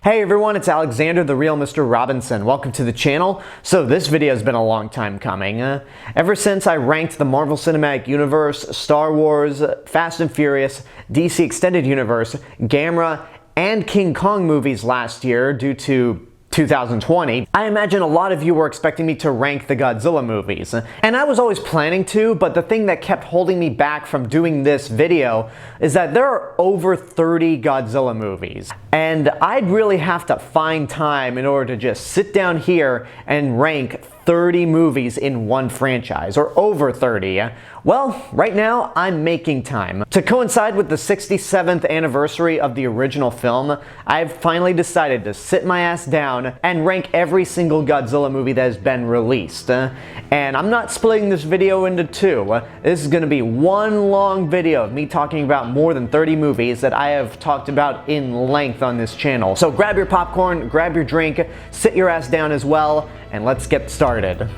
Hey everyone, it's Alexander, the real Mr. Robinson. Welcome to the channel. So this video has been a long time coming. Ever since I ranked the Marvel Cinematic Universe, Star Wars, Fast and Furious, DC Extended Universe, Gamera, and King Kong movies last year due to 2020, I imagine a lot of you were expecting me to rank the Godzilla movies. And I was always planning to, but the thing that kept holding me back from doing this video is that there are over 30 Godzilla movies. And I'd really have to find time in order to just sit down here and rank 30 movies in one franchise, or over 30. Well, right now, I'm making time. To coincide with the 67th anniversary of the original film, I've finally decided to sit my ass down and rank every single Godzilla movie that has been released. And I'm not splitting this video into two. This is gonna be one long video of me talking about more than 30 movies that I have talked about in length on this channel. So grab your popcorn, grab your drink, sit your ass down as well, and let's get started.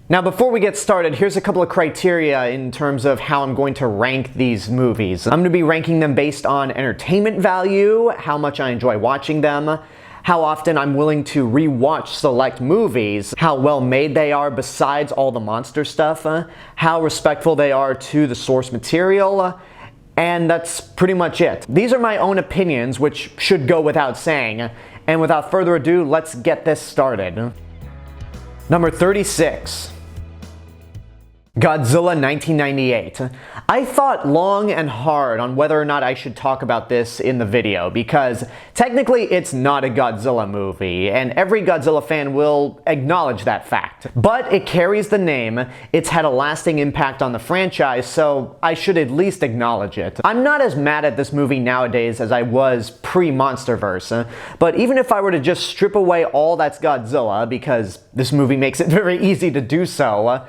Now before we get started, here's a couple of criteria in terms of how I'm going to rank these movies. I'm going to be ranking them based on entertainment value, how much I enjoy watching them, how often I'm willing to re-watch select movies, how well made they are besides all the monster stuff, how respectful they are to the source material, and that's pretty much it. These are my own opinions, which should go without saying, and without further ado, let's get this started. Number 36. Godzilla 1998. I thought long and hard on whether or not I should talk about this in the video, because technically it's not a Godzilla movie, and every Godzilla fan will acknowledge that fact. But it carries the name, it's had a lasting impact on the franchise, so I should at least acknowledge it. I'm not as mad at this movie nowadays as I was pre-Monsterverse, but even if I were to just strip away all that's Godzilla, because this movie makes it very easy to do so,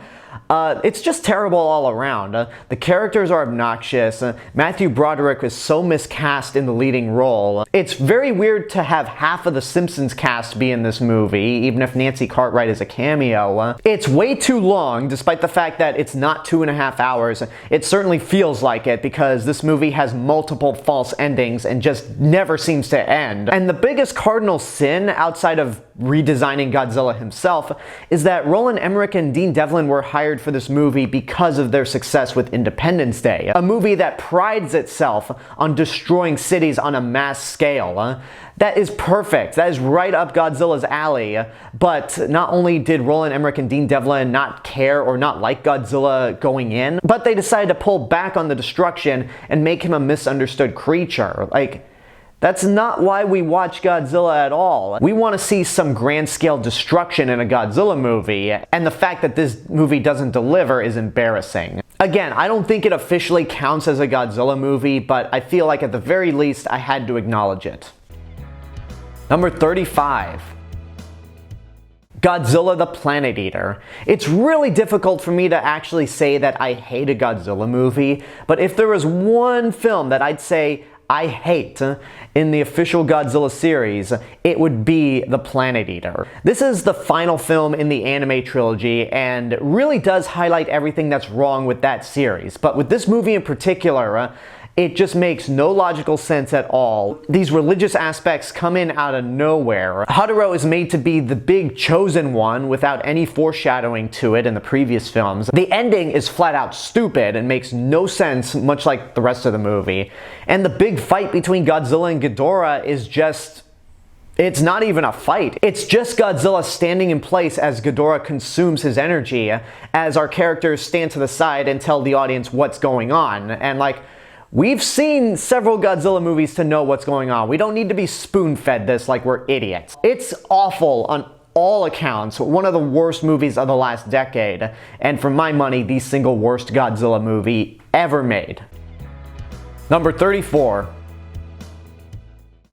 it's just terrible all around. The characters are obnoxious. Matthew Broderick is so miscast in the leading role. It's very weird to have half of the Simpsons cast be in this movie, even if Nancy Cartwright is a cameo. It's way too long, despite the fact that it's not 2.5 hours. It certainly feels like it, because this movie has multiple false endings and just never seems to end. And the biggest cardinal sin, outside of redesigning Godzilla himself, is that Roland Emmerich and Dean Devlin were hired for this movie because of their success with Independence Day, a movie that prides itself on destroying cities on a mass scale. That is perfect. That is right up Godzilla's alley. But not only did Roland Emmerich and Dean Devlin not care or not like Godzilla going in, but they decided to pull back on the destruction and make him a misunderstood creature. That's not why we watch Godzilla at all. We want to see some grand-scale destruction in a Godzilla movie, and the fact that this movie doesn't deliver is embarrassing. Again, I don't think it officially counts as a Godzilla movie, but I feel like at the very least I had to acknowledge it. Number 35. Godzilla the Planet Eater. It's really difficult for me to actually say that I hate a Godzilla movie, but if there was one film that I'd say I hate in the official Godzilla series, it would be The Planet Eater. This is the final film in the anime trilogy and really does highlight everything that's wrong with that series. But with this movie in particular, it just makes no logical sense at all. These religious aspects come in out of nowhere. Hedorah is made to be the big chosen one without any foreshadowing to it in the previous films. The ending is flat out stupid and makes no sense, much like the rest of the movie. And the big fight between Godzilla and Ghidorah is just... it's not even a fight. It's just Godzilla standing in place as Ghidorah consumes his energy, as our characters stand to the side and tell the audience what's going on. And we've seen several Godzilla movies to know what's going on. We don't need to be spoon-fed this like we're idiots. It's awful on all accounts, one of the worst movies of the last decade, and for my money, the single worst Godzilla movie ever made. Number 34.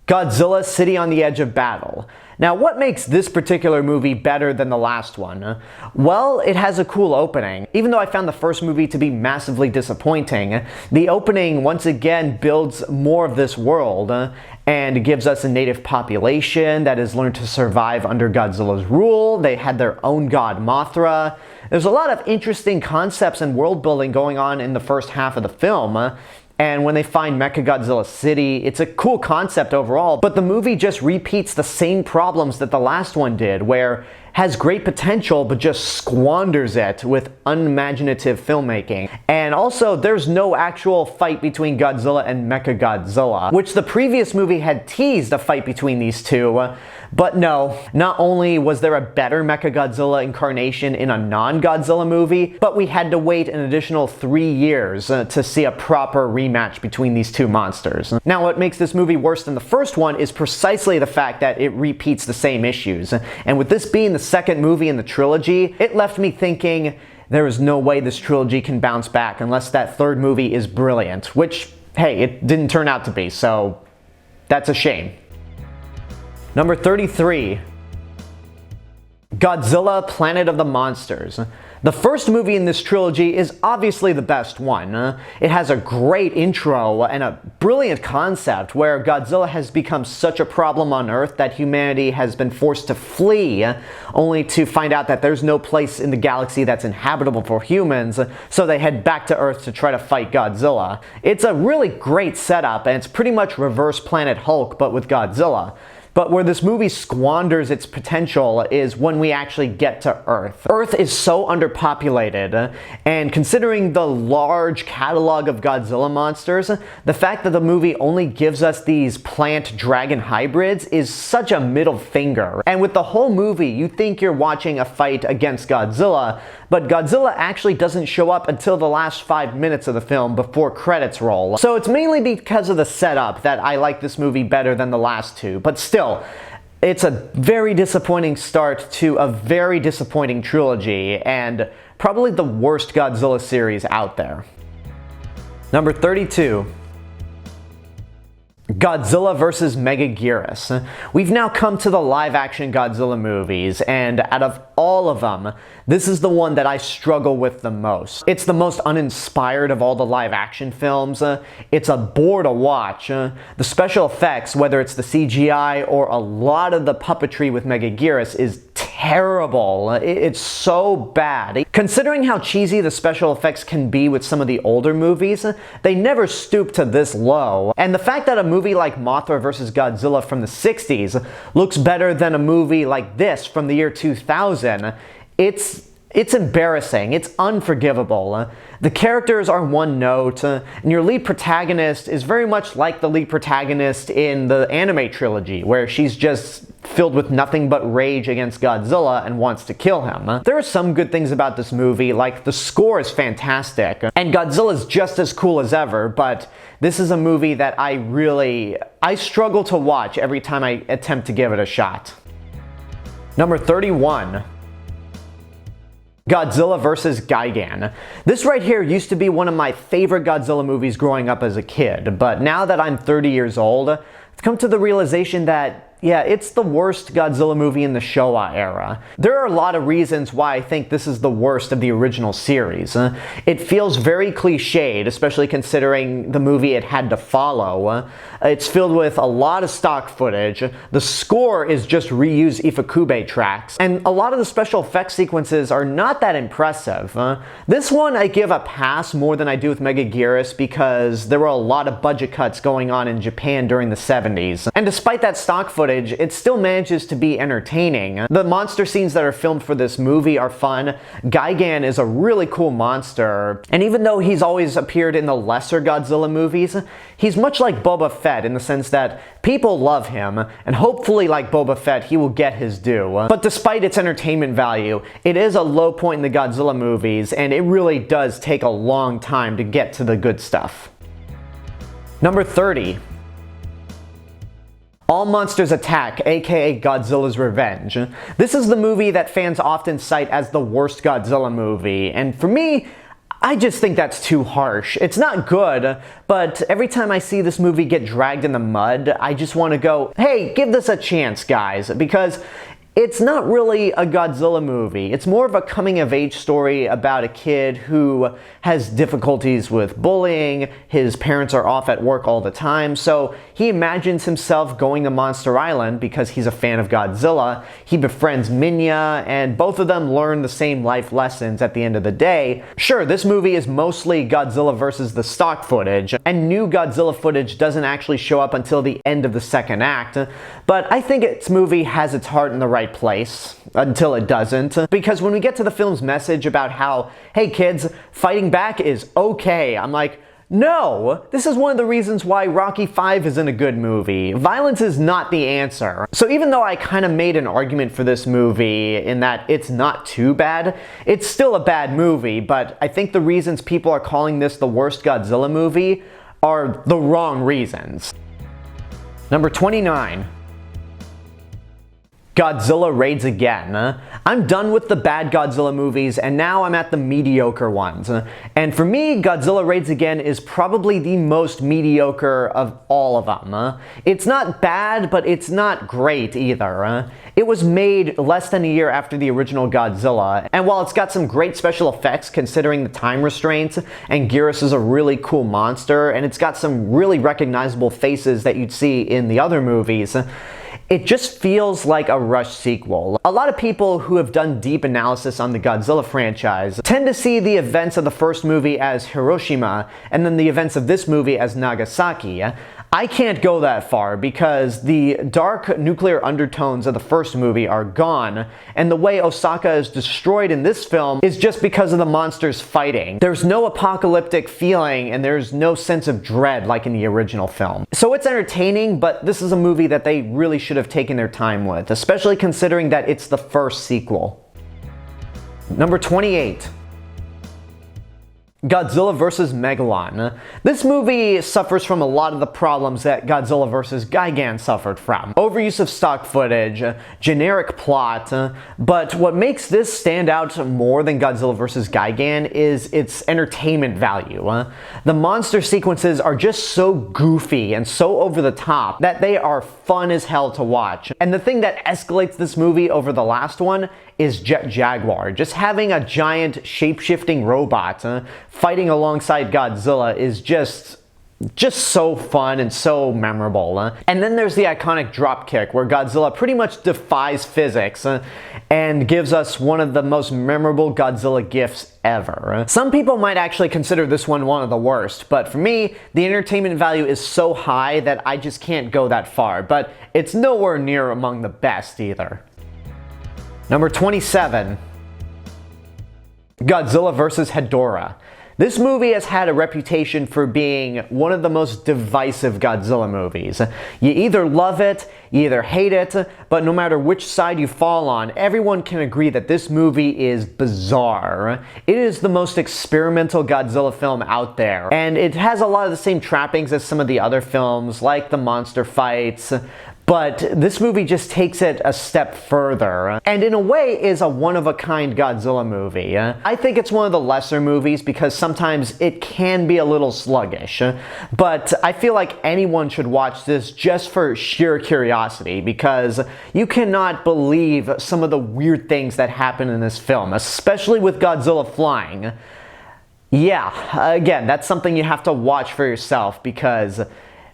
Godzilla City on the Edge of Battle. Now, what makes this particular movie better than the last one? Well, it has a cool opening. Even though I found the first movie to be massively disappointing, the opening once again builds more of this world and gives us a native population that has learned to survive under Godzilla's rule. They had their own god Mothra. There's a lot of interesting concepts and world building going on in the first half of the film. And when they find Mechagodzilla City, it's a cool concept overall, but the movie just repeats the same problems that the last one did, where has great potential but just squanders it with unimaginative filmmaking. And also, there's no actual fight between Godzilla and Mechagodzilla, which the previous movie had teased a fight between these two. But no, not only was there a better Mechagodzilla incarnation in a non-Godzilla movie, but we had to wait an additional 3 years to see a proper rematch between these two monsters. Now, what makes this movie worse than the first one is precisely the fact that it repeats the same issues. And with this being the second movie in the trilogy, it left me thinking there is no way this trilogy can bounce back unless that third movie is brilliant, which, hey, it didn't turn out to be, so that's a shame. Number 33, Godzilla, Planet of the Monsters. The first movie in this trilogy is obviously the best one. It has a great intro and a brilliant concept where Godzilla has become such a problem on Earth that humanity has been forced to flee, only to find out that there's no place in the galaxy that's inhabitable for humans, so they head back to Earth to try to fight Godzilla. It's a really great setup, and it's pretty much reverse Planet Hulk, but with Godzilla. But where this movie squanders its potential is when we actually get to Earth. Earth is so underpopulated, and considering the large catalog of Godzilla monsters, the fact that the movie only gives us these plant-dragon hybrids is such a middle finger. And with the whole movie, you think you're watching a fight against Godzilla, but Godzilla actually doesn't show up until the last 5 minutes of the film before credits roll. So it's mainly because of the setup that I like this movie better than the last two, but still, it's a very disappointing start to a very disappointing trilogy, and probably the worst Godzilla series out there. Number 32. Godzilla vs. Megaguirus. We've now come to the live-action Godzilla movies, and out of all of them, this is the one that I struggle with the most. It's the most uninspired of all the live-action films. It's a bore to watch. The special effects, whether it's the CGI or a lot of the puppetry with Megaguirus, is terrible. It's so bad. Considering how cheesy the special effects can be with some of the older movies, they never stoop to this low. And the fact that a movie like Mothra vs. Godzilla from the 60s looks better than a movie like this from the year 2000, it's embarrassing. It's unforgivable. The characters are one note, and your lead protagonist is very much like the lead protagonist in the anime trilogy, where she's just filled with nothing but rage against Godzilla and wants to kill him. There are some good things about this movie, like the score is fantastic, and Godzilla's just as cool as ever, but this is a movie that I struggle to watch every time I attempt to give it a shot. Number 31. Godzilla vs. Gigan. This right here used to be one of my favorite Godzilla movies growing up as a kid, but now that I'm 30 years old, I've come to the realization that yeah, it's the worst Godzilla movie in the Showa era. There are a lot of reasons why I think this is the worst of the original series. It feels very cliched, especially considering the movie it had to follow. It's filled with a lot of stock footage. The score is just reused Ifukube tracks, and a lot of the special effects sequences are not that impressive. This one I give a pass more than I do with Megaguirus because there were a lot of budget cuts going on in Japan during the 70s. And despite that stock footage, it still manages to be entertaining. The monster scenes that are filmed for this movie are fun. Gigan is a really cool monster, and even though he's always appeared in the lesser Godzilla movies, he's much like Boba Fett in the sense that people love him, and hopefully like Boba Fett, he will get his due. But despite its entertainment value, it is a low point in the Godzilla movies, and it really does take a long time to get to the good stuff. Number 30. All Monsters Attack, aka Godzilla's Revenge. This is the movie that fans often cite as the worst Godzilla movie, and for me, I just think that's too harsh. It's not good, but every time I see this movie get dragged in the mud, I just want to go, hey, give this a chance, guys, because it's not really a Godzilla movie. It's more of a coming-of-age story about a kid who has difficulties with bullying. His parents are off at work all the time, so he imagines himself going to Monster Island because he's a fan of Godzilla. He befriends Minya, and both of them learn the same life lessons at the end of the day. Sure, this movie is mostly Godzilla versus the stock footage, and new Godzilla footage doesn't actually show up until the end of the second act, but I think this movie has its heart in the right place until it doesn't, because when we get to the film's message about how, hey kids, fighting back is okay, I'm like, no, this is one of the reasons why Rocky V isn't a good movie. Violence is not the answer. So even though I kind of made an argument for this movie in that it's not too bad, it's still a bad movie, but I think the reasons people are calling this the worst Godzilla movie are the wrong reasons. Number 29. Godzilla Raids Again. I'm done with the bad Godzilla movies, and now I'm at the mediocre ones. And for me, Godzilla Raids Again is probably the most mediocre of all of them. It's not bad, but it's not great either. It was made less than a year after the original Godzilla, and while it's got some great special effects considering the time restraints, and Ghidorah is a really cool monster, and it's got some really recognizable faces that you'd see in the other movies, it just feels like a rushed sequel. A lot of people who have done deep analysis on the Godzilla franchise tend to see the events of the first movie as Hiroshima, and then the events of this movie as Nagasaki. I can't go that far because the dark nuclear undertones of the first movie are gone, and the way Osaka is destroyed in this film is just because of the monsters fighting. There's no apocalyptic feeling, and there's no sense of dread like in the original film. So it's entertaining, but this is a movie that they really should have taken their time with, especially considering that it's the first sequel. Number 28. Godzilla vs. Megalon. This movie suffers from a lot of the problems that Godzilla vs. Gigan suffered from. Overuse of stock footage, generic plot, but what makes this stand out more than Godzilla vs. Gigan is its entertainment value. The monster sequences are just so goofy and so over the top that they are fun as hell to watch. And the thing that escalates this movie over the last one is Jet Jaguar. Just having a giant shape-shifting robot fighting alongside Godzilla is just so fun and so memorable. And then there's the iconic dropkick where Godzilla pretty much defies physics and gives us one of the most memorable Godzilla gifts ever. Some people might actually consider this one of the worst, but for me, the entertainment value is so high that I just can't go that far, but it's nowhere near among the best either. Number 27. Godzilla vs. Hedorah. This movie has had a reputation for being one of the most divisive Godzilla movies. You either love it, you either hate it, but no matter which side you fall on, everyone can agree that this movie is bizarre. It is the most experimental Godzilla film out there, and it has a lot of the same trappings as some of the other films, like the monster fights, but this movie just takes it a step further, and in a way is a one-of-a-kind Godzilla movie. I think it's one of the lesser movies because sometimes it can be a little sluggish, but I feel like anyone should watch this just for sheer curiosity because you cannot believe some of the weird things that happen in this film, especially with Godzilla flying. Yeah, again, that's something you have to watch for yourself because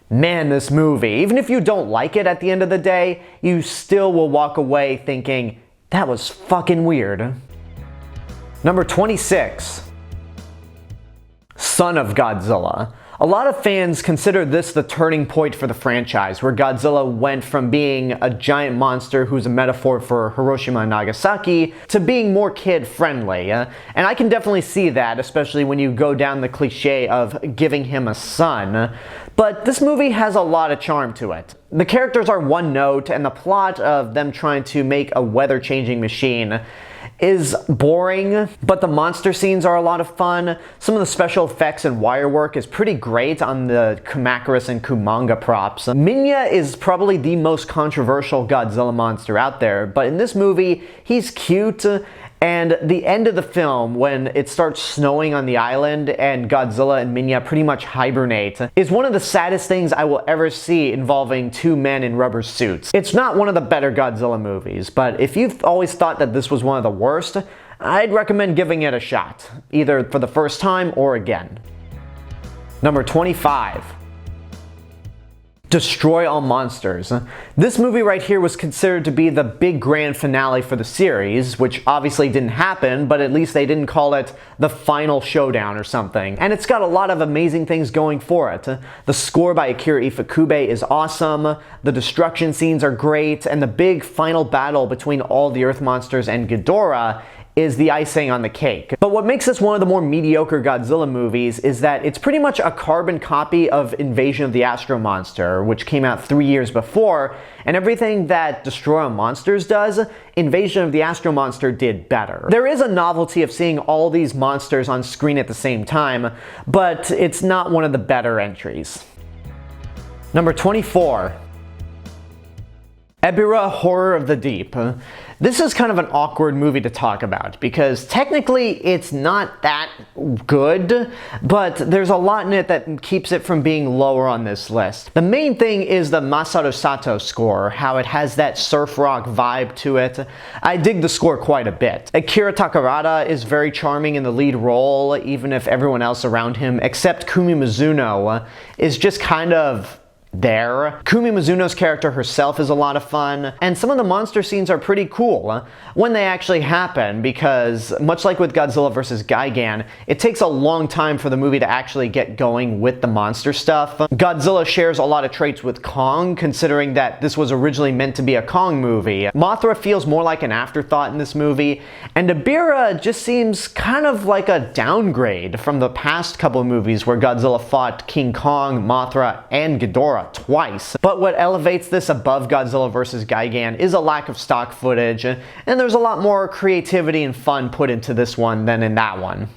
man, this movie, even if you don't like it at the end of the day, you still will walk away thinking, that was fucking weird. Number 26. Son of Godzilla. A lot of fans consider this the turning point for the franchise, where Godzilla went from being a giant monster who's a metaphor for Hiroshima and Nagasaki to being more kid-friendly. And I can definitely see that, especially when you go down the cliche of giving him a son. But this movie has a lot of charm to it. The characters are one note, and the plot of them trying to make a weather-changing machine is boring, but the monster scenes are a lot of fun. Some of the special effects and wire work is pretty great on the Kamacuras and Kumanga props. Minya is probably the most controversial Godzilla monster out there, but in this movie, he's cute, And the end of the film, when it starts snowing on the island and Godzilla and Minya pretty much hibernate, is one of the saddest things I will ever see involving two men in rubber suits. It's not one of the better Godzilla movies, but if you've always thought that this was one of the worst, I'd recommend giving it a shot, either for the first time or again. Number 25. Destroy All Monsters. This movie right here was considered to be the big grand finale for the series, which obviously didn't happen, but at least they didn't call it the final showdown or something. And it's got a lot of amazing things going for it. The score by Akira Ifukube is awesome, the destruction scenes are great, and the big final battle between all the Earth monsters and Ghidorah is the icing on the cake. But what makes this one of the more mediocre Godzilla movies is that it's pretty much a carbon copy of Invasion of the Astro-Monster, which came out 3 years before, and everything that Destroy All Monsters does, Invasion of the Astro-Monster did better. There is a novelty of seeing all these monsters on screen at the same time, but it's not one of the better entries. Number 24. EBIRAH Horror of the Deep. This is kind of an awkward movie to talk about because technically it's not that good, but there's a lot in it that keeps it from being lower on this list. The main thing is the Masaru Sato score, how it has that surf rock vibe to it. I dig the score quite a bit. Akira Takarada is very charming in the lead role, even if everyone else around him, except Kumi Mizuno, is just kind of there. Kumi Mizuno's character herself is a lot of fun, and some of the monster scenes are pretty cool when they actually happen, because much like with Godzilla vs. Gigan, it takes a long time for the movie to actually get going with the monster stuff. Godzilla shares a lot of traits with Kong, considering that this was originally meant to be a Kong movie. Mothra feels more like an afterthought in this movie, and EBIRAH just seems kind of like a downgrade from the past couple of movies where Godzilla fought King Kong, Mothra, and Ghidorah twice. But what elevates this above Godzilla vs. Gigan is a lack of stock footage, and there's a lot more creativity and fun put into this one than in that one.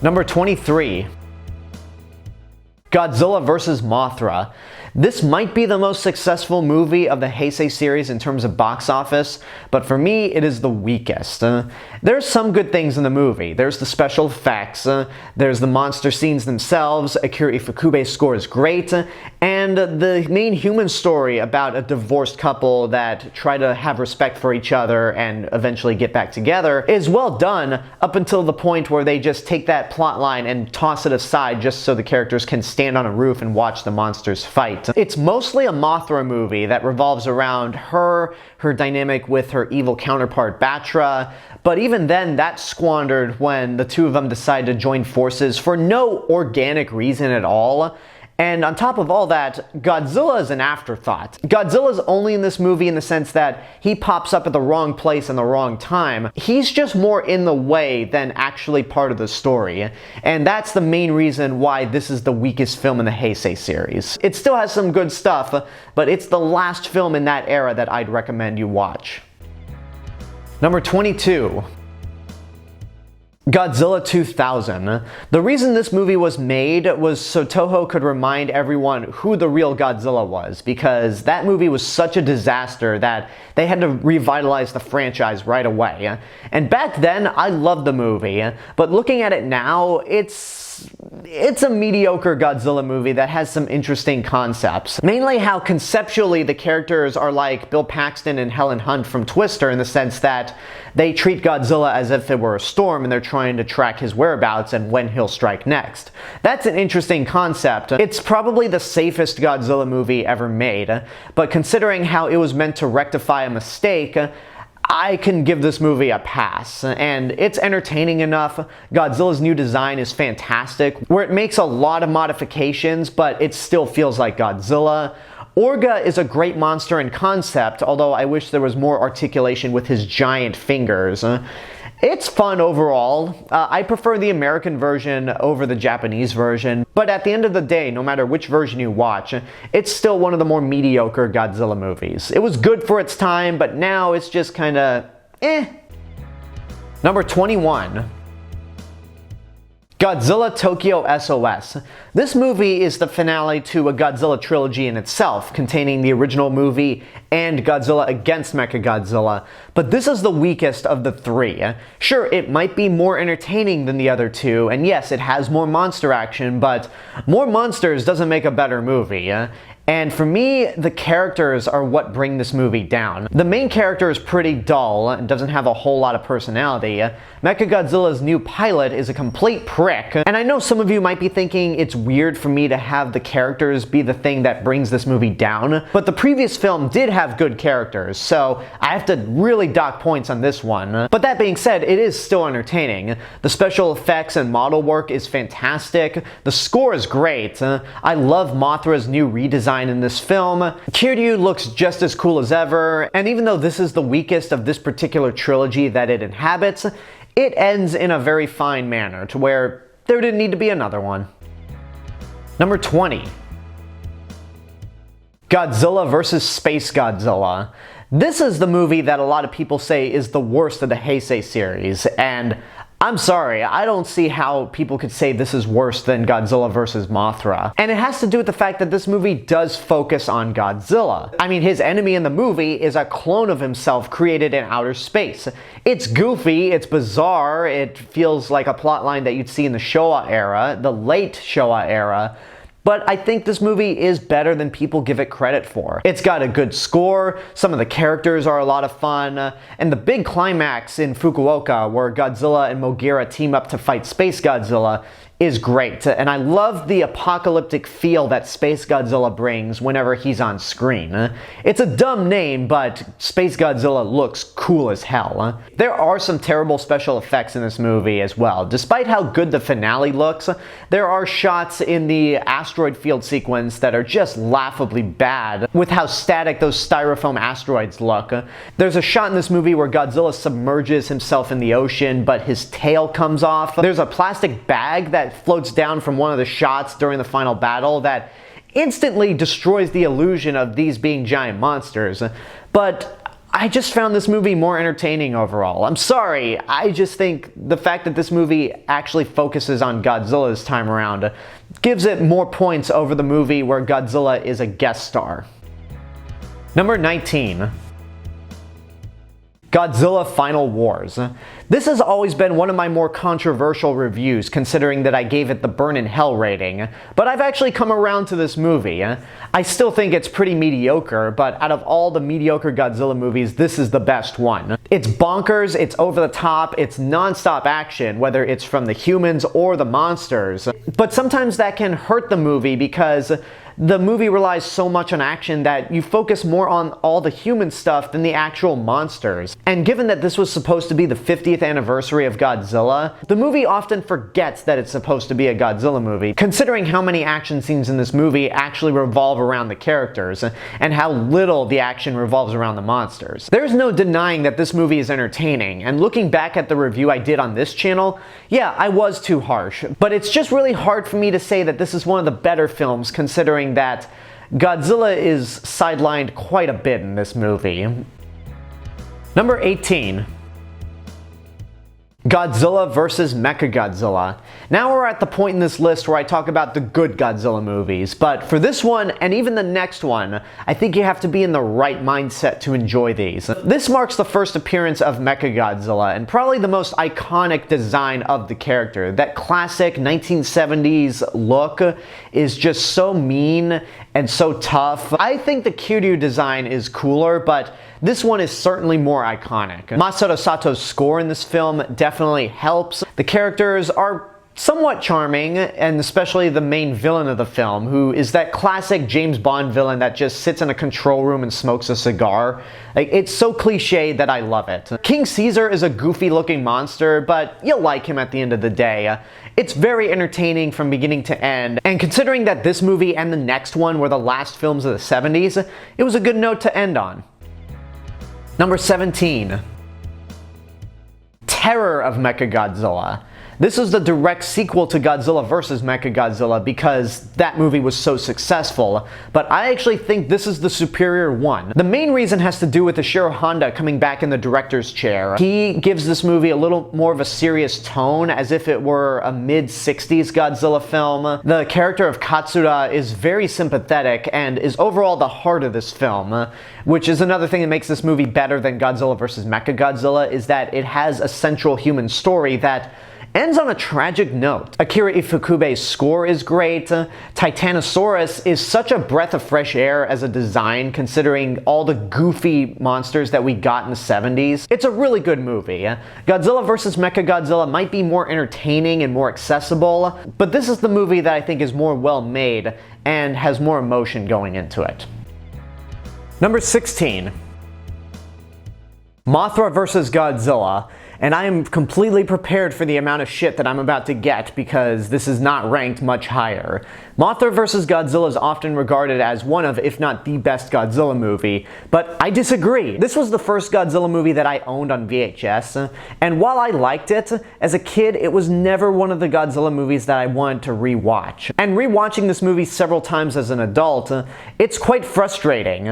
Number 23. Godzilla vs. Mothra. This might be the most successful movie of the Heisei series in terms of box office, but for me, it is the weakest. There's some good things in the movie. There's the special effects, there's the monster scenes themselves, Akira Ifukube's score is great, and the main human story about a divorced couple that try to have respect for each other and eventually get back together is well done up until the point where they just take that plot line and toss it aside just so the characters can stand on a roof and watch the monsters fight. It's mostly a Mothra movie that revolves around her dynamic with her evil counterpart Batra, but even then that's squandered when the two of them decide to join forces for no organic reason at all. And on top of all that, Godzilla is an afterthought. Godzilla's only in this movie in the sense that he pops up at the wrong place and the wrong time. He's just more in the way than actually part of the story. And that's the main reason why this is the weakest film in the Heisei series. It still has some good stuff, but it's the last film in that era that I'd recommend you watch. Number 22. Godzilla 2000. The reason this movie was made was so Toho could remind everyone who the real Godzilla was, because that movie was such a disaster that they had to revitalize the franchise right away. And back then, I loved the movie, but looking at it now, it's a mediocre Godzilla movie that has some interesting concepts. Mainly how conceptually the characters are like Bill Paxton and Helen Hunt from Twister, in the sense that they treat Godzilla as if it were a storm and they're trying to track his whereabouts and when he'll strike next. That's an interesting concept. It's probably the safest Godzilla movie ever made, but considering how it was meant to rectify a mistake, I can give this movie a pass, and it's entertaining enough. Godzilla's new design is fantastic, where it makes a lot of modifications, but it still feels like Godzilla. Orga is a great monster in concept, although I wish there was more articulation with his giant fingers. It's fun overall. I prefer the American version over the Japanese version, but at the end of the day, no matter which version you watch, it's still one of the more mediocre Godzilla movies. It was good for its time, but now it's just kinda eh. Number 21. Godzilla Tokyo SOS. This movie is the finale to a Godzilla trilogy in itself, containing the original movie and Godzilla against Mechagodzilla, but this is the weakest of the three. Sure, it might be more entertaining than the other two, and yes, it has more monster action, but more monsters doesn't make a better movie. And for me, the characters are what bring this movie down. The main character is pretty dull and doesn't have a whole lot of personality. Mechagodzilla's new pilot is a complete prick. And I know some of you might be thinking it's weird for me to have the characters be the thing that brings this movie down, but the previous film did have good characters, so I have to really dock points on this one. But that being said, it is still entertaining. The special effects and model work is fantastic. The score is great. I love Mothra's new redesign in this film. Kiryu looks just as cool as ever, and even though this is the weakest of this particular trilogy that it inhabits, it ends in a very fine manner to where there didn't need to be another one. Number 20. Godzilla vs. SpaceGodzilla. This is the movie that a lot of people say is the worst of the Heisei series, and I'm sorry, I don't see how people could say this is worse than Godzilla vs. Mothra. And it has to do with the fact that this movie does focus on Godzilla. I mean, his enemy in the movie is a clone of himself created in outer space. It's goofy, it's bizarre, it feels like a plotline that you'd see in the Showa era, the late Showa era. But I think this movie is better than people give it credit for. It's got a good score, some of the characters are a lot of fun, and the big climax in Fukuoka, where Godzilla and Mogira team up to fight SpaceGodzilla, is great. And I love the apocalyptic feel that SpaceGodzilla brings whenever he's on screen. It's a dumb name, but SpaceGodzilla looks cool as hell. There are some terrible special effects in this movie as well. Despite how good the finale looks, there are shots in the asteroid field sequence that are just laughably bad with how static those styrofoam asteroids look. There's a shot in this movie where Godzilla submerges himself in the ocean, but his tail comes off. There's a plastic bag that floats down from one of the shots during the final battle that instantly destroys the illusion of these being giant monsters. But I just found this movie more entertaining overall. I'm sorry, I just think the fact that this movie actually focuses on Godzilla this time around gives it more points over the movie where Godzilla is a guest star. Number 19. Godzilla Final Wars. This has always been one of my more controversial reviews, considering that I gave it the Burn in Hell rating, but I've actually come around to this movie. I still think it's pretty mediocre, but out of all the mediocre Godzilla movies, this is the best one. It's bonkers, it's over the top, it's non-stop action, whether it's from the humans or the monsters. But sometimes that can hurt the movie because the movie relies so much on action that you focus more on all the human stuff than the actual monsters. And given that this was supposed to be the 50th anniversary of Godzilla, the movie often forgets that it's supposed to be a Godzilla movie, considering how many action scenes in this movie actually revolve around the characters, and how little the action revolves around the monsters. There's no denying that this movie is entertaining, and looking back at the review I did on this channel, yeah, I was too harsh, but it's just really hard for me to say that this is one of the better films, considering that Godzilla is sidelined quite a bit in this movie. Number 18. Godzilla vs. Mechagodzilla. Now we're at the point in this list where I talk about the good Godzilla movies, but for this one, and even the next one, I think you have to be in the right mindset to enjoy these. This marks the first appearance of Mechagodzilla, and probably the most iconic design of the character. That classic 1970s look is just so mean and so tough. I think the Kiryu design is cooler, but this one is certainly more iconic. Masaru Sato's score in this film definitely helps. The characters are somewhat charming, and especially the main villain of the film, who is that classic James Bond villain that just sits in a control room and smokes a cigar. Like, it's so cliche that I love it. King Caesar is a goofy looking monster, but you'll like him at the end of the day. It's very entertaining from beginning to end, and considering that this movie and the next one were the last films of the 70s, it was a good note to end on. Number 17. Terror of Mechagodzilla. This is the direct sequel to Godzilla vs. Mechagodzilla because that movie was so successful, but I actually think this is the superior one. The main reason has to do with Ishiro Honda coming back in the director's chair. He gives this movie a little more of a serious tone, as if it were a mid-60s Godzilla film. The character of Katsura is very sympathetic and is overall the heart of this film, which is another thing that makes this movie better than Godzilla vs. Mechagodzilla, is that it has a central human story that ends on a tragic note. Akira Ifukube's score is great. Titanosaurus is such a breath of fresh air as a design, considering all the goofy monsters that we got in the 70s. It's a really good movie. Godzilla vs. Mechagodzilla might be more entertaining and more accessible, but this is the movie that I think is more well made and has more emotion going into it. Number 16. Mothra vs. Godzilla. And I am completely prepared for the amount of shit that I'm about to get because this is not ranked much higher. Mothra vs. Godzilla is often regarded as one of, if not the best Godzilla movie, but I disagree. This was the first Godzilla movie that I owned on VHS, and while I liked it, as a kid, it was never one of the Godzilla movies that I wanted to rewatch. And rewatching this movie several times as an adult, it's quite frustrating.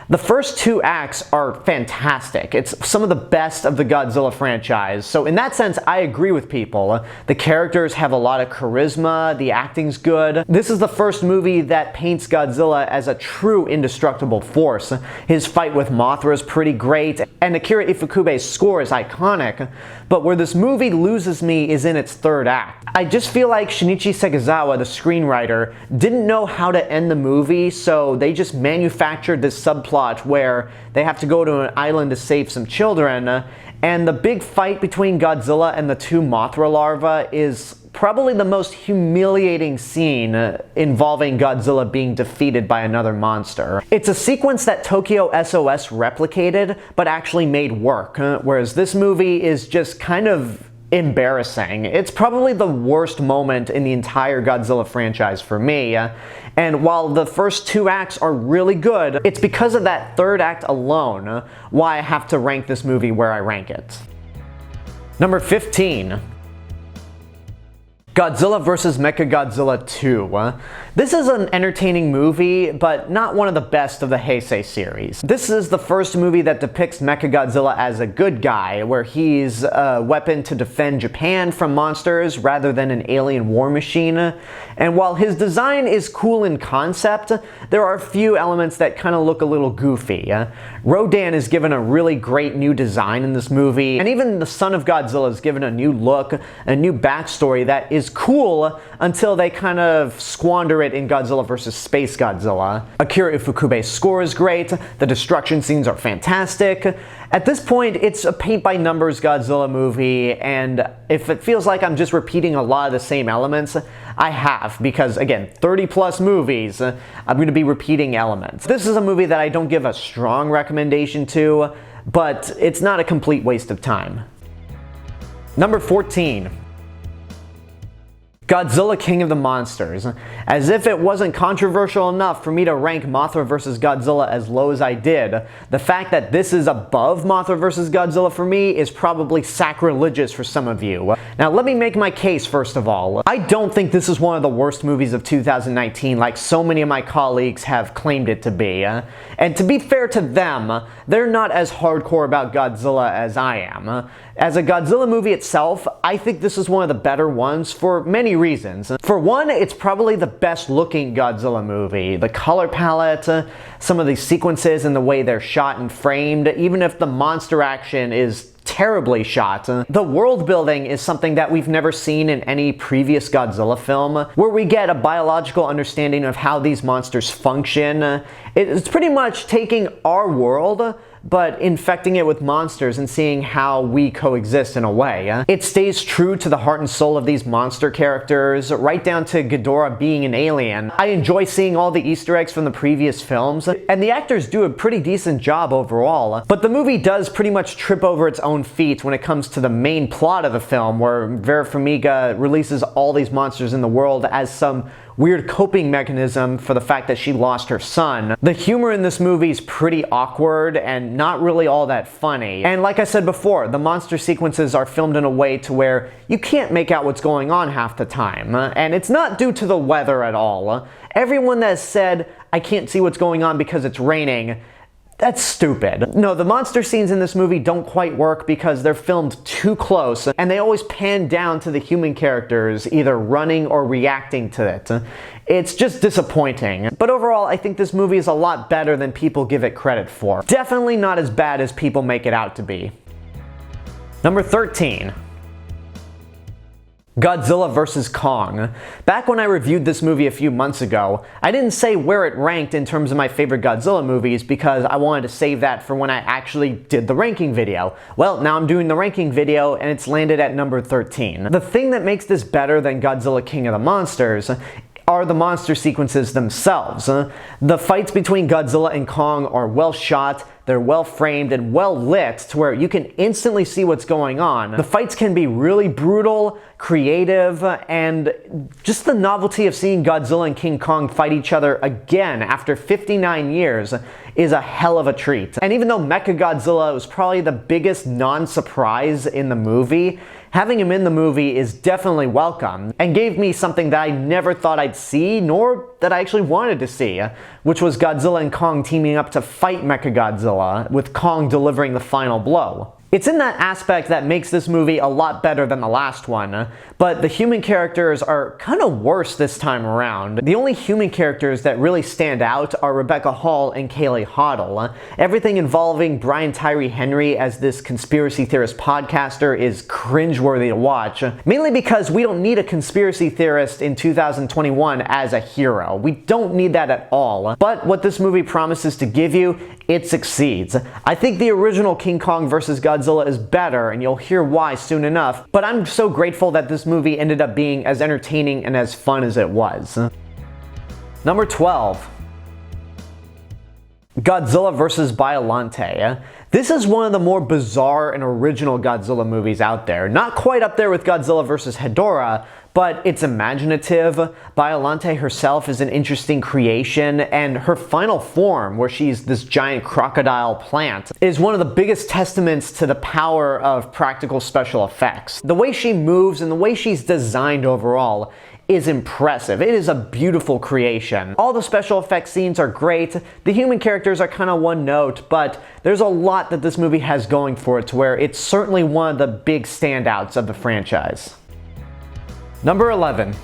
The first two acts are fantastic. It's some of the best of the Godzilla franchise. So in that sense, I agree with people. The characters have a lot of charisma, the acting's good. This is the first movie that paints Godzilla as a true indestructible force. His fight with Mothra is pretty great, and Akira Ifukube's score is iconic. But where this movie loses me is in its third act. I just feel like Shinichi Segazawa, the screenwriter, didn't know how to end the movie, so they just manufactured this subplot where they have to go to an island to save some children, and the big fight between Godzilla and the two Mothra larvae is probably the most humiliating scene involving Godzilla being defeated by another monster. It's a sequence that Tokyo SOS replicated, but actually made work, whereas this movie is just kind of embarrassing. It's probably the worst moment in the entire Godzilla franchise for me, and while the first two acts are really good, it's because of that third act alone why I have to rank this movie where I rank it. Number 15. Godzilla vs. Mechagodzilla 2. This is an entertaining movie, but not one of the best of the Heisei series. This is the first movie that depicts Mechagodzilla as a good guy, where he's a weapon to defend Japan from monsters rather than an alien war machine. And while his design is cool in concept, there are a few elements that kind of look a little goofy. Rodan is given a really great new design in this movie, and even the son of Godzilla is given a new look, a new backstory that is cool until they kind of squander it in Godzilla vs. SpaceGodzilla. Akira Ifukube's score is great, the destruction scenes are fantastic. At this point, it's a paint-by-numbers Godzilla movie, and if it feels like I'm just repeating a lot of the same elements, I have, because again, 30+ movies, I'm going to be repeating elements. This is a movie that I don't give a strong recommendation to, but it's not a complete waste of time. Number 14. Godzilla King of the Monsters. As if it wasn't controversial enough for me to rank Mothra vs. Godzilla as low as I did, the fact that this is above Mothra vs. Godzilla for me is probably sacrilegious for some of you. Now let me make my case first of all. I don't think this is one of the worst movies of 2019 like so many of my colleagues have claimed it to be. And to be fair to them, they're not as hardcore about Godzilla as I am. As a Godzilla movie itself, I think this is one of the better ones for many reasons. For one, it's probably the best looking Godzilla movie. The color palette, some of these sequences and the way they're shot and framed, even if the monster action is terribly shot. The world building is something that we've never seen in any previous Godzilla film, where we get a biological understanding of how these monsters function. It's pretty much taking our world, but infecting it with monsters and seeing how we coexist in a way. It stays true to the heart and soul of these monster characters, right down to Ghidorah being an alien. I enjoy seeing all the Easter eggs from the previous films, and the actors do a pretty decent job overall. But the movie does pretty much trip over its own feet when it comes to the main plot of the film, where Vera Farmiga releases all these monsters in the world as some weird coping mechanism for the fact that she lost her son. The humor in this movie is pretty awkward and not really all that funny. And like I said before, the monster sequences are filmed in a way to where you can't make out what's going on half the time. And it's not due to the weather at all. Everyone that has said, I can't see what's going on because it's raining, that's stupid. No, the monster scenes in this movie don't quite work because they're filmed too close, and they always pan down to the human characters, either running or reacting to it. It's just disappointing. But overall, I think this movie is a lot better than people give it credit for. Definitely not as bad as people make it out to be. Number 13. Godzilla vs. Kong. Back when I reviewed this movie a few months ago, I didn't say where it ranked in terms of my favorite Godzilla movies because I wanted to save that for when I actually did the ranking video. Well, now I'm doing the ranking video and it's landed at number 13. The thing that makes this better than Godzilla King of the Monsters are the monster sequences themselves. The fights between Godzilla and Kong are well shot, they're well framed and well lit to where you can instantly see what's going on. The fights can be really brutal, creative, and just the novelty of seeing Godzilla and King Kong fight each other again after 59 years is a hell of a treat. And even though Mechagodzilla was probably the biggest non-surprise in the movie, having him in the movie is definitely welcome, and gave me something that I never thought I'd see, nor that I actually wanted to see, which was Godzilla and Kong teaming up to fight Mechagodzilla, with Kong delivering the final blow. It's in that aspect that makes this movie a lot better than the last one, but the human characters are kind of worse this time around. The only human characters that really stand out are Rebecca Hall and Kaylee Hoddle. Everything involving Brian Tyree Henry as this conspiracy theorist podcaster is cringeworthy to watch, mainly because we don't need a conspiracy theorist in 2021 as a hero. We don't need that at all. But what this movie promises to give you, it succeeds. I think the original King Kong vs. Godzilla is better, and you'll hear why soon enough, but I'm so grateful that this movie ended up being as entertaining and as fun as it was. Number 12. Godzilla vs. Biollante. This is one of the more bizarre and original Godzilla movies out there. Not quite up there with Godzilla vs. Hedorah, but it's imaginative. Biollante herself is an interesting creation, and her final form, where she's this giant crocodile plant, is one of the biggest testaments to the power of practical special effects. The way she moves and the way she's designed overall is impressive. It is a beautiful creation. All the special effects scenes are great, the human characters are kind of one note, but there's a lot that this movie has going for it to where it's certainly one of the big standouts of the franchise. Number 11.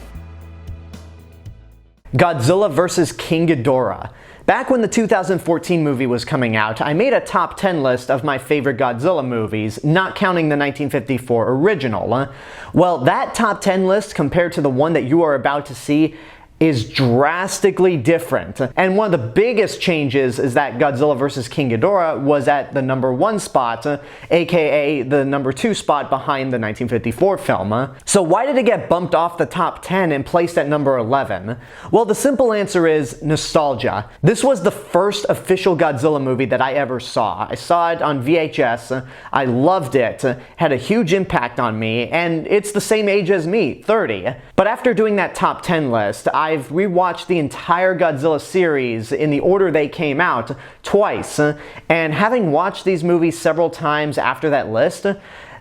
Godzilla vs. King Ghidorah. Back when the 2014 movie was coming out, I made a top 10 list of my favorite Godzilla movies, not counting the 1954 original. Well, that top 10 list compared to the one that you are about to see is drastically different. And one of the biggest changes is that Godzilla vs. King Ghidorah was at the number 1 spot, aka the number 2 spot behind the 1954 film. So why did it get bumped off the top 10 and placed at number 11? Well, the simple answer is nostalgia. This was the first official Godzilla movie that I ever saw. I saw it on VHS, I loved it, had a huge impact on me, and it's the same age as me, 30. But after doing that top 10 list, I've rewatched the entire Godzilla series in the order they came out twice, and having watched these movies several times after that list,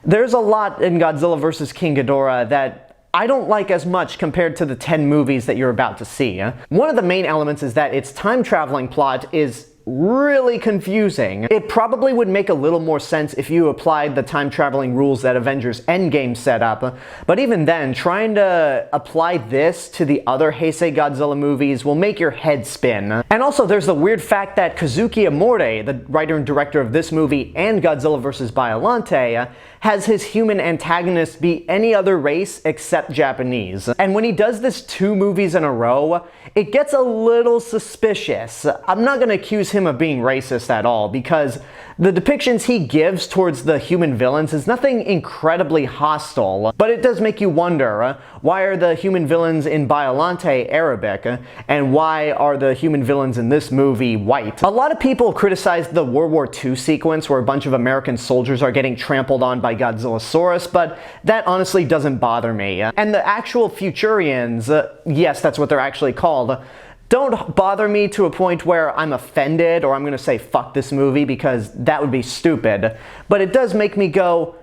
there's a lot in Godzilla vs. King Ghidorah that I don't like as much compared to the 10 movies that you're about to see. One of the main elements is that its time-traveling plot is really confusing. It probably would make a little more sense if you applied the time-traveling rules that Avengers Endgame set up, but even then, trying to apply this to the other Heisei Godzilla movies will make your head spin. And also, there's the weird fact that Kazuki Amore, the writer and director of this movie and Godzilla vs. Biollante, has his human antagonist be any other race except Japanese. And when he does this 2 movies in a row, it gets a little suspicious. I'm not gonna accuse him of being racist at all, because The depictions he gives towards the human villains is nothing incredibly hostile, but it does make you wonder, why are the human villains in Biollante Arabic, and why are the human villains in this movie white? A lot of people criticize the World War II sequence where a bunch of American soldiers are getting trampled on by Godzillasaurus, but that honestly doesn't bother me. And the actual Futurians, yes, that's what they're actually called, don't bother me to a point where I'm offended or I'm gonna say fuck this movie, because that would be stupid. But it does make me go,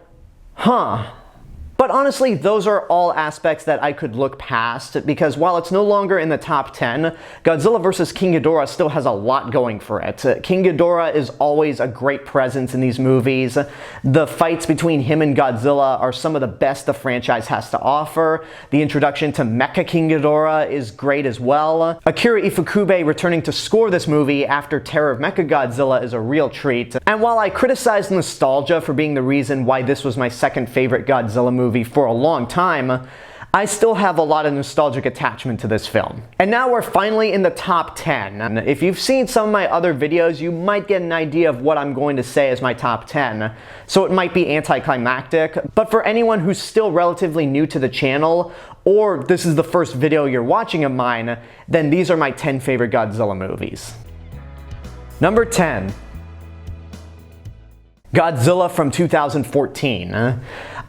huh. But honestly, those are all aspects that I could look past, because while it's no longer in the top 10, Godzilla vs. King Ghidorah still has a lot going for it. King Ghidorah is always a great presence in these movies. The fights between him and Godzilla are some of the best the franchise has to offer. The introduction to Mecha King Ghidorah is great as well. Akira Ifukube returning to score this movie after Terror of Mechagodzilla is a real treat. And while I criticize nostalgia for being the reason why this was my second favorite Godzilla movie for a long time, I still have a lot of nostalgic attachment to this film. And now we're finally in the top 10. And if you've seen some of my other videos, you might get an idea of what I'm going to say as my top 10. So it might be anticlimactic, but for anyone who's still relatively new to the channel, or this is the first video you're watching of mine, then these are my 10 favorite Godzilla movies. Number 10. Godzilla from 2014.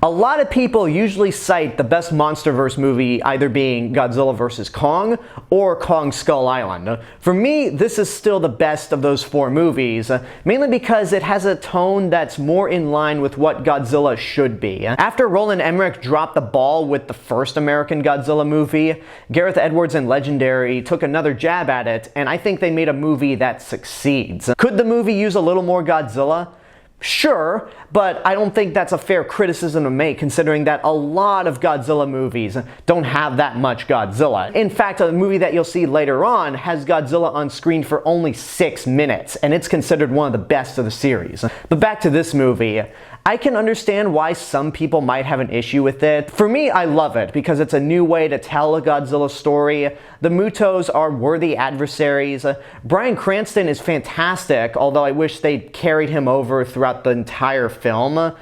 A lot of people usually cite the best MonsterVerse movie either being Godzilla vs. Kong or Kong Skull Island. For me, this is still the best of those four movies, mainly because it has a tone that's more in line with what Godzilla should be. After Roland Emmerich dropped the ball with the first American Godzilla movie, Gareth Edwards and Legendary took another jab at it, and I think they made a movie that succeeds. Could the movie use a little more Godzilla? Sure, but I don't think that's a fair criticism to make, considering that a lot of Godzilla movies don't have that much Godzilla. In fact, a movie that you'll see later on has Godzilla on screen for only 6 minutes, and it's considered one of the best of the series. But back to this movie. I can understand why some people might have an issue with it. For me, I love it because it's a new way to tell a Godzilla story. The Mutos are worthy adversaries. Bryan Cranston is fantastic, although I wish they'd carried him over throughout the entire film.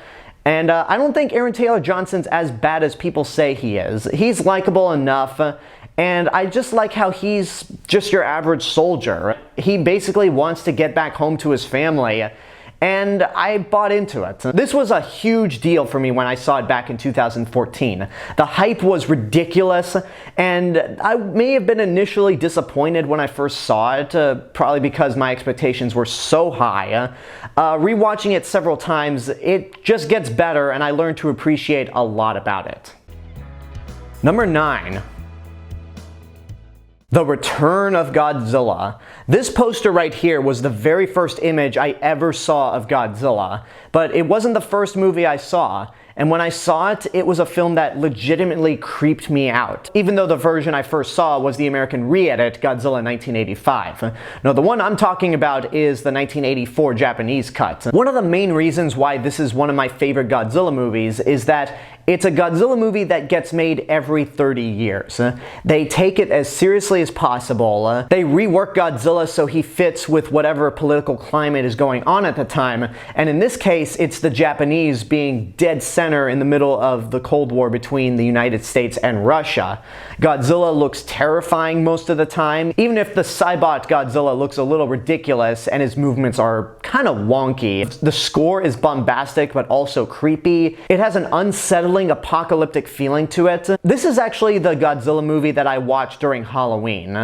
And I don't think Aaron Taylor Johnson's as bad as people say he is. He's likable enough, and I just like how he's just your average soldier. He basically wants to get back home to his family, and I bought into it. This was a huge deal for me when I saw it back in 2014. The hype was ridiculous, and I may have been initially disappointed when I first saw it, probably because my expectations were so high. Rewatching it several times, it just gets better, and I learned to appreciate a lot about it. Number 9. The Return of Godzilla. This poster right here was the very first image I ever saw of Godzilla, but it wasn't the first movie I saw. And when I saw it, it was a film that legitimately creeped me out, even though the version I first saw was the American re-edit, Godzilla 1985. No, the one I'm talking about is the 1984 Japanese cut. One of the main reasons why this is one of my favorite Godzilla movies is that it's a Godzilla movie that gets made every 30 years. They take it as seriously as possible. They rework Godzilla so he fits with whatever political climate is going on at the time. And in this case, it's the Japanese being dead center in the middle of the Cold War between the United States and Russia. Godzilla looks terrifying most of the time, even if the Cybot Godzilla looks a little ridiculous and his movements are kind of wonky. The score is bombastic but also creepy. It has an unsettling apocalyptic feeling to it. This is actually the Godzilla movie that I watched during Halloween.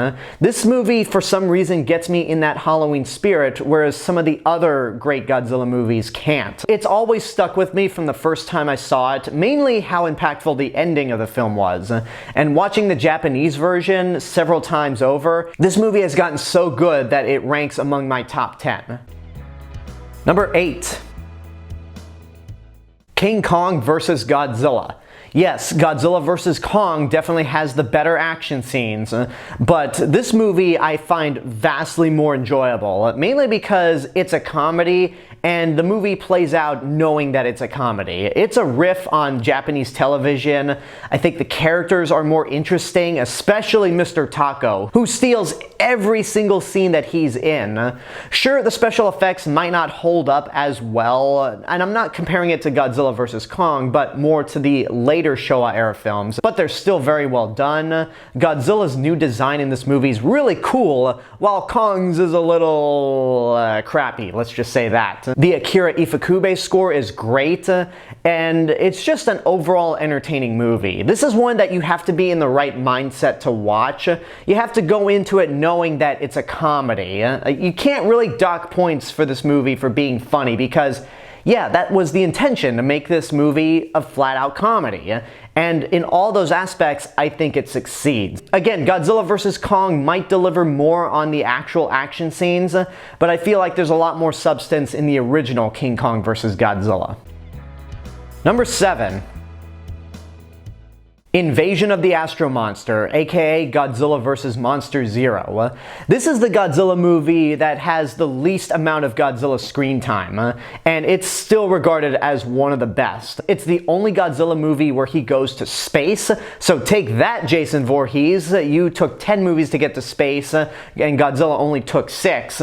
This movie, for some reason, gets me in that Halloween spirit, whereas some of the other great Godzilla movies can't. It's always stuck with me from the first time I saw it, mainly how impactful the ending of the film was. And watching the Japanese version several times over, this movie has gotten so good that it ranks among my top 10. Number 8. King Kong vs. Godzilla. Yes, Godzilla vs. Kong definitely has the better action scenes, but this movie I find vastly more enjoyable, mainly because it's a comedy and the movie plays out knowing that it's a comedy. It's a riff on Japanese television. I think the characters are more interesting, especially Mr. Tako, who steals every single scene that he's in. Sure, the special effects might not hold up as well, and I'm not comparing it to Godzilla vs. Kong, but more to the later Showa era films, but they're still very well done. Godzilla's new design in this movie is really cool, while Kong's is a little crappy, let's just say that. The Akira Ifukube score is great, and it's just an overall entertaining movie. This is one that you have to be in the right mindset to watch. You have to go into it knowing that it's a comedy. You can't really dock points for this movie for being funny because, yeah, that was the intention, to make this movie a flat-out comedy. And in all those aspects, I think it succeeds. Again, Godzilla vs. Kong might deliver more on the actual action scenes, but I feel like there's a lot more substance in the original King Kong vs. Godzilla. Number 7. Invasion of the Astro-Monster, aka Godzilla vs. Monster Zero. This is the Godzilla movie that has the least amount of Godzilla screen time, and it's still regarded as one of the best. It's the only Godzilla movie where he goes to space, so take that, Jason Voorhees. You took 10 movies to get to space, and Godzilla only took 6.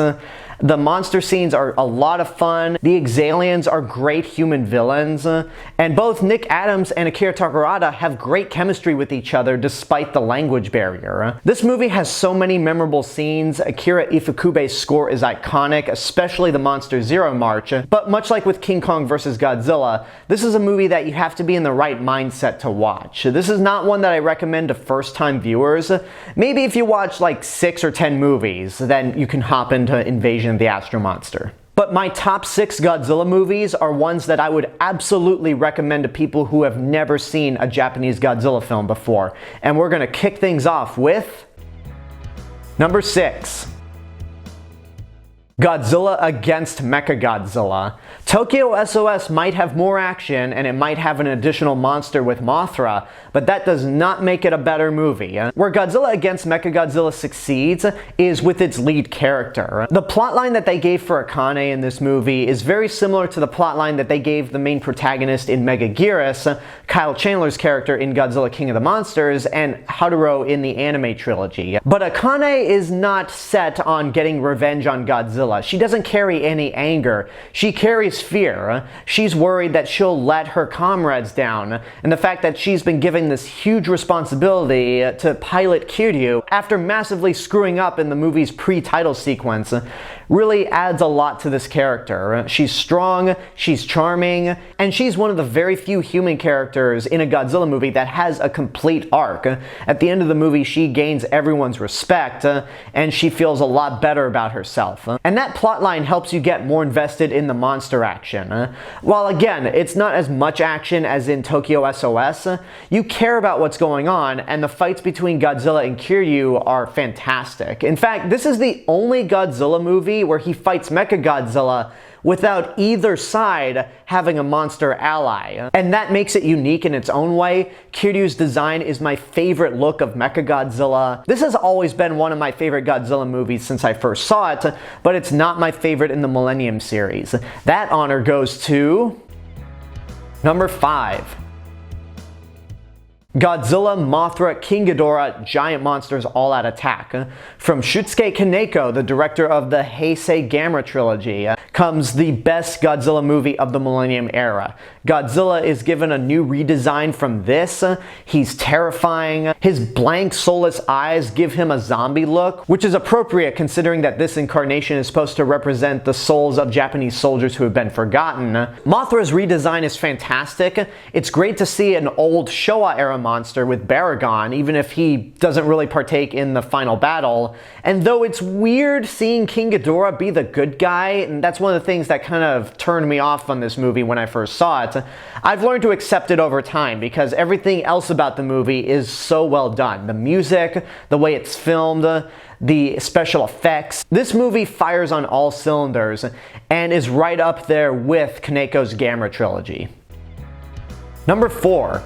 The monster scenes are a lot of fun, the Exalians are great human villains, and both Nick Adams and Akira Takarada have great chemistry with each other despite the language barrier. This movie has so many memorable scenes. Akira Ifukube's score is iconic, especially the Monster Zero march, but much like with King Kong vs. Godzilla, this is a movie that you have to be in the right mindset to watch. This is not one that I recommend to first-time viewers. Maybe if you watch like 6 or 10 movies, then you can hop into Invasion of the Astro-Monster. But my top 6 Godzilla movies are ones that I would absolutely recommend to people who have never seen a Japanese Godzilla film before. And we're gonna kick things off with number 6. Godzilla against Mechagodzilla. Tokyo SOS might have more action and it might have an additional monster with Mothra, but that does not make it a better movie. Where Godzilla against Mechagodzilla succeeds is with its lead character. The plotline that they gave for Akane in this movie is very similar to the plotline that they gave the main protagonist in MEGAGUIRUS, Kyle Chandler's character in Godzilla King of the Monsters, and Hedorah in the anime trilogy. But Akane is not set on getting revenge on Godzilla. She doesn't carry any anger. She carries fear. She's worried that she'll let her comrades down, and the fact that she's been given this huge responsibility to pilot Kiryu after massively screwing up in the movie's pre-title sequence really adds a lot to this character. She's strong, she's charming, and she's one of the very few human characters in a Godzilla movie that has a complete arc. At the end of the movie, she gains everyone's respect, and she feels a lot better about herself. And that plotline helps you get more invested in the monster action. While again, it's not as much action as in Tokyo SOS, you care about what's going on, and the fights between Godzilla and Kiryu are fantastic. In fact, this is the only Godzilla movie where he fights Mechagodzilla without either side having a monster ally. And that makes it unique in its own way. Kiryu's design is my favorite look of Mechagodzilla. This has always been one of my favorite Godzilla movies since I first saw it, but it's not my favorite in the Millennium series. That honor goes to number 5. Godzilla, Mothra, King Ghidorah, Giant Monsters All Out Attack. From Shusuke Kaneko, the director of the Heisei Gamera trilogy, comes the best Godzilla movie of the Millennium era. Godzilla is given a new redesign from this. He's terrifying. His blank, soulless eyes give him a zombie look, which is appropriate considering that this incarnation is supposed to represent the souls of Japanese soldiers who have been forgotten. Mothra's redesign is fantastic. It's great to see an old Showa era monster with Baragon, even if he doesn't really partake in the final battle. And though it's weird seeing King Ghidorah be the good guy, and that's one of the things that kind of turned me off on this movie when I first saw it, I've learned to accept it over time because everything else about the movie is so well done. The music, the way it's filmed, the special effects. This movie fires on all cylinders and is right up there with Kaneko's Gamera trilogy. Number 4.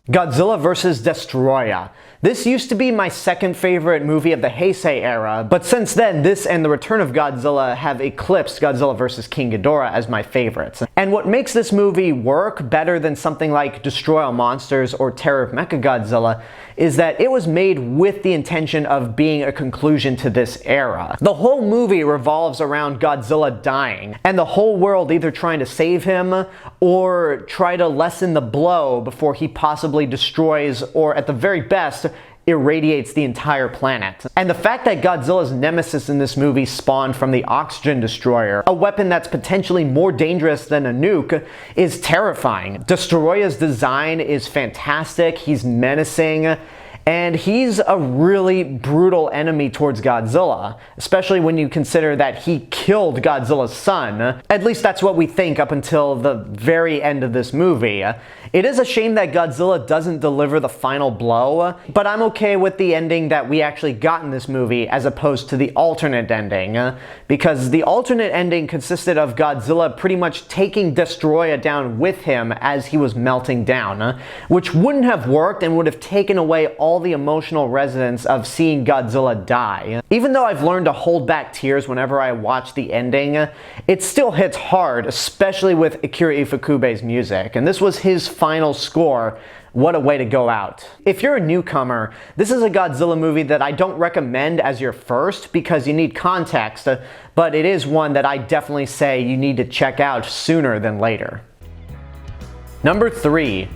Godzilla vs. Destoroyah. This used to be my second favorite movie of the Heisei era, but since then, this and The Return of Godzilla have eclipsed Godzilla vs. King Ghidorah as my favorites. And what makes this movie work better than something like Destroy All Monsters or Terror of Mechagodzilla is that it was made with the intention of being a conclusion to this era. The whole movie revolves around Godzilla dying, and the whole world either trying to save him or try to lessen the blow before he possibly destroys, or at the very best, irradiates the entire planet. And the fact that Godzilla's nemesis in this movie spawned from the oxygen destroyer, a weapon that's potentially more dangerous than a nuke, is terrifying. Destoroyah's design is fantastic, he's menacing, and he's a really brutal enemy towards Godzilla, especially when you consider that he killed Godzilla's son. At least that's what we think up until the very end of this movie. It is a shame that Godzilla doesn't deliver the final blow, but I'm okay with the ending that we actually got in this movie as opposed to the alternate ending, because the alternate ending consisted of Godzilla pretty much taking Destoroyah down with him as he was melting down, which wouldn't have worked and would have taken away all the emotional resonance of seeing Godzilla die. Even though I've learned to hold back tears whenever I watch the ending, it still hits hard, especially with Akira Ifukube's music, and this was his final score. What a way to go out. If you're a newcomer, this is a Godzilla movie that I don't recommend as your first because you need context, but it is one that I definitely say you need to check out sooner than later. Number 3.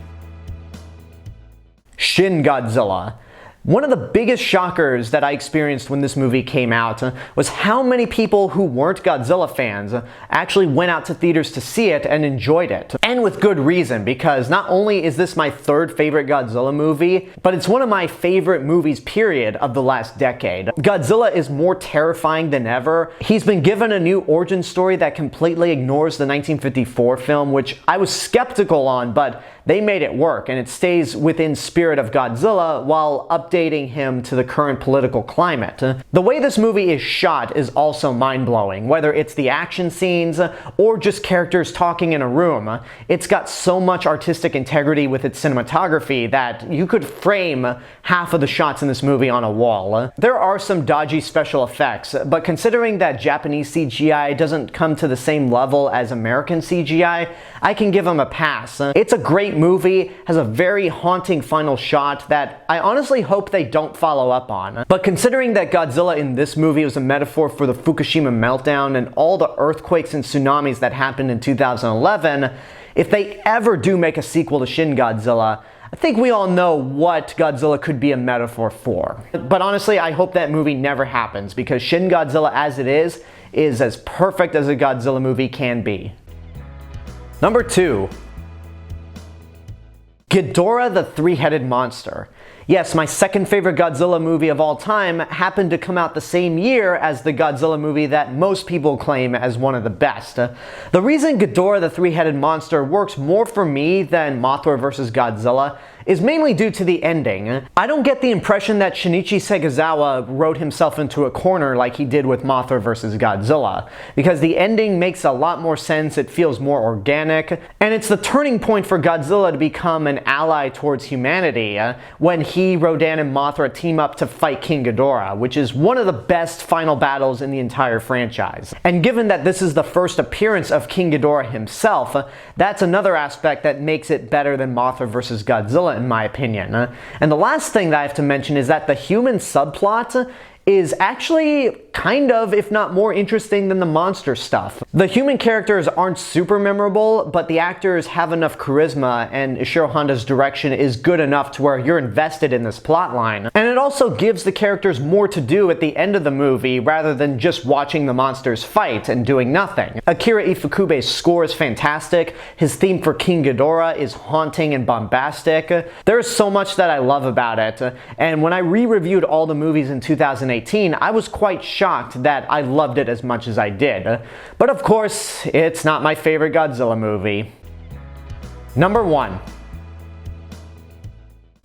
Shin Godzilla. One of the biggest shockers that I experienced when this movie came out was how many people who weren't Godzilla fans actually went out to theaters to see it and enjoyed it. And with good reason, because not only is this my third favorite Godzilla movie, but it's one of my favorite movies period of the last decade. Godzilla is more terrifying than ever. He's been given a new origin story that completely ignores the 1954 film, which I was skeptical on, but they made it work, and it stays within spirit of Godzilla while updating him to the current political climate. The way this movie is shot is also mind-blowing, whether it's the action scenes or just characters talking in a room. It's got so much artistic integrity with its cinematography that you could frame half of the shots in this movie on a wall. There are some dodgy special effects, but considering that Japanese CGI doesn't come to the same level as American CGI, I can give them a pass. It's a great movie, has a very haunting final shot that I honestly hope they don't follow up on. But considering that Godzilla in this movie was a metaphor for the Fukushima meltdown and all the earthquakes and tsunamis that happened in 2011, if they ever do make a sequel to Shin Godzilla, I think we all know what Godzilla could be a metaphor for. But honestly, I hope that movie never happens, because Shin Godzilla as it is as perfect as a Godzilla movie can be. Number 2. Ghidorah the Three-Headed Monster. Yes, my second favorite Godzilla movie of all time happened to come out the same year as the Godzilla movie that most people claim as one of the best. The reason Ghidorah the Three-Headed Monster works more for me than Mothra vs. Godzilla is mainly due to the ending. I don't get the impression that Shinichi Segasawa wrote himself into a corner like he did with Mothra vs. Godzilla, because the ending makes a lot more sense, it feels more organic, and it's the turning point for Godzilla to become an ally towards humanity when he, Rodan, and Mothra team up to fight King Ghidorah, which is one of the best final battles in the entire franchise. And given that this is the first appearance of King Ghidorah himself, that's another aspect that makes it better than Mothra vs. Godzilla in my opinion. And the last thing that I have to mention is that the human subplot is actually kind of, if not more interesting than the monster stuff. The human characters aren't super memorable, but the actors have enough charisma, and Ishiro Honda's direction is good enough to where you're invested in this plotline. And it also gives the characters more to do at the end of the movie, rather than just watching the monsters fight and doing nothing. Akira Ifukube's score is fantastic, his theme for King Ghidorah is haunting and bombastic. There's so much that I love about it, and when I re-reviewed all the movies in 2018, I was quite shocked that I loved it as much as I did. But of course, it's not my favorite Godzilla movie. Number 1.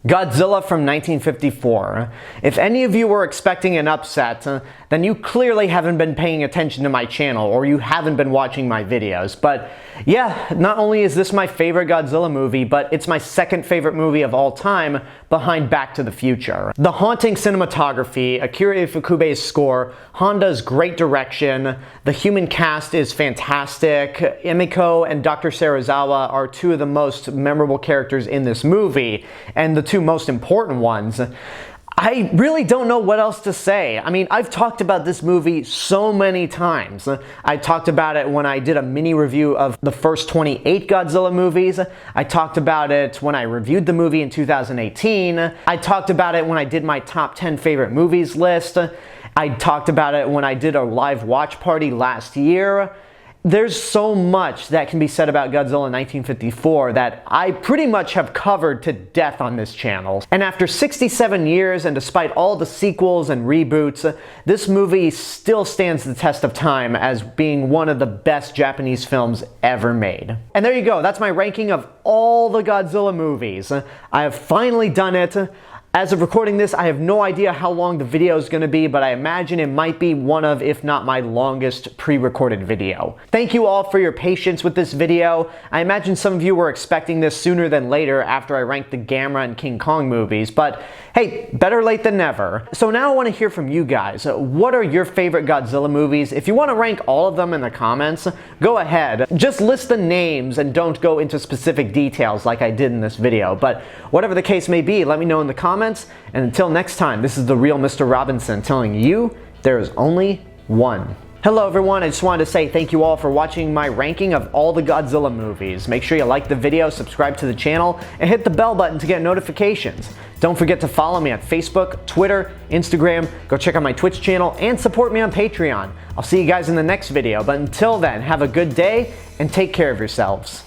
Godzilla from 1954. If any of you were expecting an upset, then you clearly haven't been paying attention to my channel, or you haven't been watching my videos. But yeah, not only is this my favorite Godzilla movie, but it's my second favorite movie of all time, behind Back to the Future. The haunting cinematography, Akira Ifukube's score, Honda's great direction, the human cast is fantastic. Emiko and Dr. Serizawa are two of the most memorable characters in this movie, and the two most important ones. I really don't know what else to say. I mean, I've talked about this movie so many times. I talked about it when I did a mini review of the first 28 Godzilla movies. I talked about it when I reviewed the movie in 2018. I talked about it when I did my top 10 favorite movies list. I talked about it when I did a live watch party last year. There's so much that can be said about Godzilla 1954 that I pretty much have covered to death on this channel. And after 67 years, and despite all the sequels and reboots, this movie still stands the test of time as being one of the best Japanese films ever made. And there you go, that's my ranking of all the Godzilla movies. I have finally done it. As of recording this, I have no idea how long the video is going to be, but I imagine it might be one of, if not my longest pre-recorded video. Thank you all for your patience with this video. I imagine some of you were expecting this sooner than later after I ranked the Gamera and King Kong movies, but hey, better late than never. So now I want to hear from you guys. What are your favorite Godzilla movies? If you want to rank all of them in the comments, go ahead. Just list the names and don't go into specific details like I did in this video, but whatever the case may be, let me know in the comments. And until next time, this is the real Mr. Robinson telling you there is only one. Hello everyone, I just wanted to say thank you all for watching my ranking of all the Godzilla movies. Make sure you like the video, subscribe to the channel, and hit the bell button to get notifications. Don't forget to follow me on Facebook, Twitter, Instagram, go check out my Twitch channel, and support me on Patreon. I'll see you guys in the next video, but until then, have a good day and take care of yourselves.